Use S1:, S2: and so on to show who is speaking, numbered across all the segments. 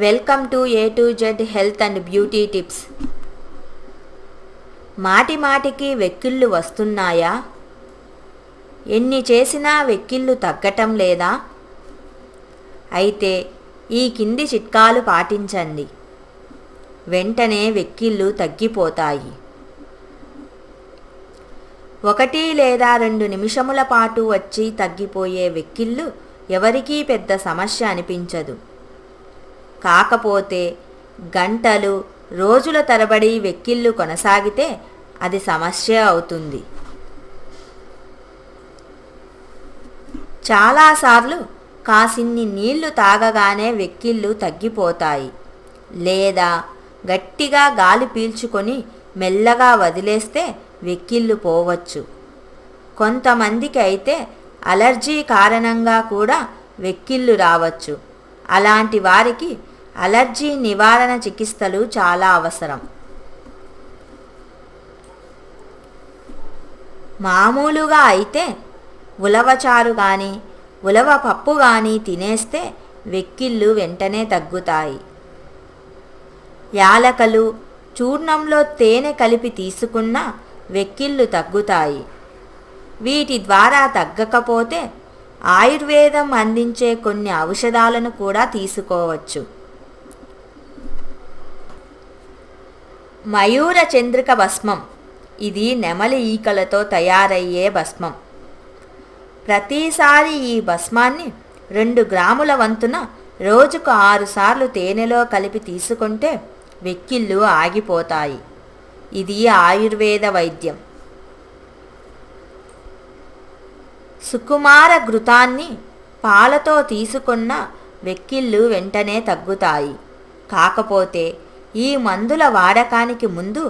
S1: Welcome to A to Z health and beauty tips. మాటి మాటికి వెక్కిళ్ళు వస్తున్నాయా? ఎన్ని చేసినా వెక్కిళ్ళు తగ్గటం లేదా? అయితే ఈ కింది చిట్కాలు పాటించండి, వెంటనే వెక్కిళ్ళు తగ్గిపోతాయి. 1 లేదా 2 నిమిషముల పాటు వచ్చి తగ్గిపోయే వెక్కిళ్ళు ఎవరికీ పెద్ద సమస్య అనిపించదు. కాకపోతే గంటలు, రోజుల తరబడి వెక్కిళ్ళు కొనసాగితే అది సమస్య అవుతుంది. చాలాసార్లు కాసిన్ని నీళ్లు తాగగానే వెక్కిళ్ళు తగ్గిపోతాయి, లేదా గట్టిగా గాలి పీల్చుకొని మెల్లగా వదిలేస్తే వెక్కిళ్ళు పోవచ్చు. కొంతమందికి అయితే అలర్జీ కారణంగా కూడా వెక్కిళ్ళు రావచ్చు. అలాంటి వారికి అలర్జీ నివారణ చికిత్సలు చాలా అవసరం. మామూలుగా అయితే ఉలవచారు కానీ ఉలవ పప్పు కానీ తినేస్తే వెక్కిళ్ళు వెంటనే తగ్గుతాయి. యాలకులు చూర్ణంలో తేనె కలిపి తీసుకున్న వెక్కిళ్ళు తగ్గుతాయి. వీటి ద్వారా తగ్గకపోతే ఆయుర్వేదం అందించే కొన్ని ఔషధాలను కూడా తీసుకోవచ్చు. మయూర చంద్రిక భస్మం. ఇది నెమలి ఈకలతో తయారయ్యే భస్మం. ప్రతిసారి ఈ భస్మాన్ని 2 గ్రాముల వంతున రోజుకు 6 సార్లు తేనెలో కలిపి తీసుకుంటే వెక్కిళ్ళు ఆగిపోతాయి. ఇది ఆయుర్వేద వైద్యం. సుకుమార ఘృతాన్ని పాలతో తీసుకున్న వెక్కిళ్ళు వెంటనే తగ్గుతాయి. కాకపోతే ఈ మందుల వాడకానికి ముందు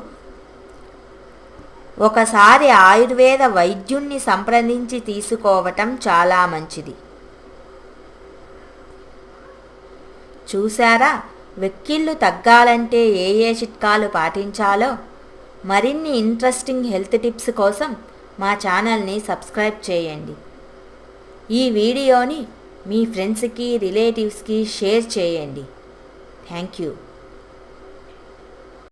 S1: ఒకసారి ఆయుర్వేద వైద్యుణ్ణి సంప్రదించి తీసుకోవటం చాలా మంచిది. చూసారా, వెక్కిళ్ళు తగ్గాలంటే ఏ చిట్కాలు పాటించాలో? మరిన్ని ఇంట్రెస్టింగ్ హెల్త్ టిప్స్ కోసం మా ఛానల్ని సబ్స్క్రైబ్ చేయండి. ఈ వీడియోని మీ ఫ్రెండ్స్కి, రిలేటివ్స్కి షేర్ చేయండి. Thank you.